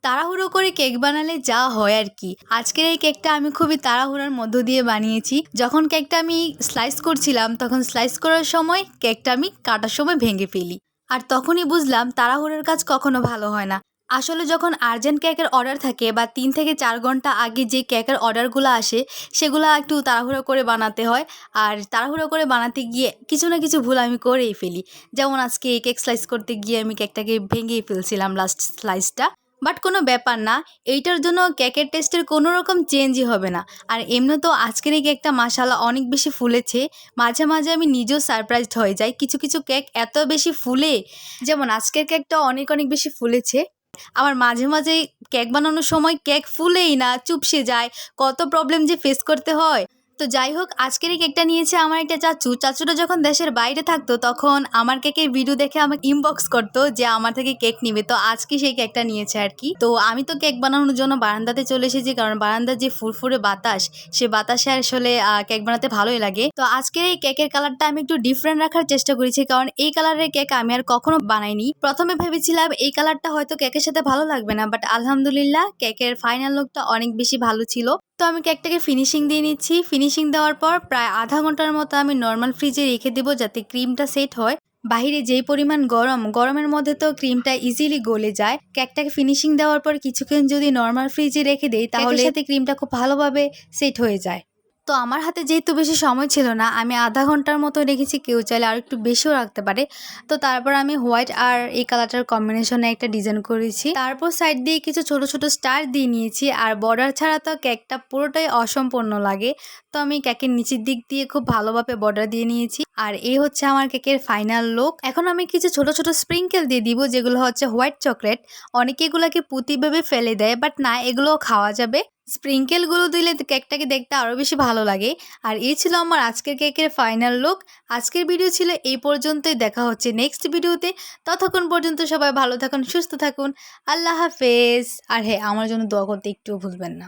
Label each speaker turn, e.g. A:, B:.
A: তাড়াহুড়ো করে কেক বানালে যা হয় আর কি। আজকের এই কেকটা আমি খুবই তাড়াহুড়োর মধ্য দিয়ে বানিয়েছি। যখন কেকটা আমি স্লাইস করছিলাম তখন স্লাইস করার সময় কেকটা আমি কাটার সময় ভেঙে ফেলি। আর তখনই বুঝলাম তাড়াহুড়োর কাজ কখনো ভালো হয় না। আসলে যখন আর্জেন্ট কেকের অর্ডার থাকে বা ৩ থেকে ৪ ঘন্টা আগে যে কেকের অর্ডারগুলো আসে সেগুলো একটু তাড়াহুড়ো করে বানাতে হয়। আর তাড়াহুড়ো করে বানাতে গিয়ে কিছু না কিছু ভুল আমি করেই ফেলি। যেমন আজকে কেক স্লাইস করতে গিয়ে আমি কেকটাকে ভেঙেই ফেলছিলাম লাস্ট স্লাইসটা। বাট কোনো ব্যাপার না, এইটার জন্য কেকের টেস্টের কোনো রকম চেঞ্জই হবে না। আর এমনিতেও আজকের এই কেকটা মাশাআল্লাহ অনেক বেশি ফুলেছে। মাঝে মাঝে আমি নিজেও সারপ্রাইজড হয়ে যাই, কিছু কিছু কেক এত বেশি ফুলে। যেমন আজকের কেকটা অনেক অনেক বেশি ফুলেছে। আমার মাঝে মাঝেই কেক বানানোর সময় কেক ফুলেই না, চুপসে যায়। কত প্রবলেম যে ফেস করতে হয়। তো যাই হোক, আজকের এই কেকটা নিয়েছে আমার একটা চাচুটা যখন দেশের বাইরে থাকতো তখন আমার কেকের ভিডিও দেখে আমাকে ইনবক্স করতো যে আমার থেকে কেক নিবে। তো আজকে সেই কেকটা নিয়েছে আর কি। তো আমি তো কেক বানানোর জন্য বারান্দাতে চলে এসেছি, কারণ বারান্দার যে ফুরফুরে বাতাস, সে বাতাসে আসলে কেক বানাতে ভালোই লাগে। তো আজকের এই কেকের কালারটা আমি একটু ডিফারেন্ট রাখার চেষ্টা করেছি, কারণ এই কালারের কেক আমি আর কখনো বানাইনি। প্রথমে ভেবেছিলাম এই কালারটা হয়তো কেকের সাথে ভালো লাগবে না, বাট আলহামদুলিল্লাহ কেকের ফাইনাল লুকটা অনেক বেশি ভালো ছিল। তো আমি কেকটাকে ফিনিশিং দিয়ে নিচ্ছি। ফিনিশিং দেওয়ার পর প্রায় আধা ঘন্টার মতো আমি নর্মাল ফ্রিজে রেখে দেবো যাতে ক্রিমটা সেট হয়। বাহিরে যেই পরিমাণ গরমের মধ্যে তো ক্রিমটা ইজিলি গলে যায়। কেকটাকে ফিনিশিং দেওয়ার পর কিছুক্ষণ যদি নর্মাল ফ্রিজে রেখে দেই তাহলে সাথে ক্রিমটা খুব ভালোভাবে সেট হয়ে যায়। তো আমার হাতে যেহেতু বেশি সময় ছিল না, আমি আধা ঘন্টার মতো রেখেছি, কেউ চাইলে আর একটু বেশিও রাখতে পারে। তো তারপর আমি হোয়াইট আর এই কালারটার কম্বিনেশনে একটা ডিজাইন করেছি। তারপর সাইড দিয়ে কিছু ছোট ছোট স্টার দিয়ে নিয়েছি। আর বর্ডার ছাড়া তো কেকটা পুরোটাই অসম্পূর্ণ লাগে। তো আমি কেকের নিচের দিক দিয়ে খুব ভালোভাবে বর্ডার দিয়ে নিয়েছি। আর এই হচ্ছে আমার কেকের ফাইনাল লুক। এখন আমি কিছু ছোট ছোট স্প্রিঙ্কেল দিয়ে দিব, যেগুলো হচ্ছে হোয়াইট চকলেট। অনেকে এগুলোকে পুঁতি ভেবে ফেলে দেয়, বাট না, এগুলোও খাওয়া যাবে। স্প্রিঙ্কেলগুলো দিলে কেকটাকে দেখতে আরও বেশি ভালো লাগে। আর এই ছিল আমার আজকের কেকের ফাইনাল লুক। আজকের ভিডিও ছিল এই পর্যন্তই। দেখা হচ্ছে নেক্সট ভিডিওতে। ততক্ষণ পর্যন্ত সবাই ভালো থাকুন, সুস্থ থাকুন। আল্লাহ হাফেজ। আর হ্যাঁ, আমার জন্য দোয়া করতে একটুও ভুলবেন না।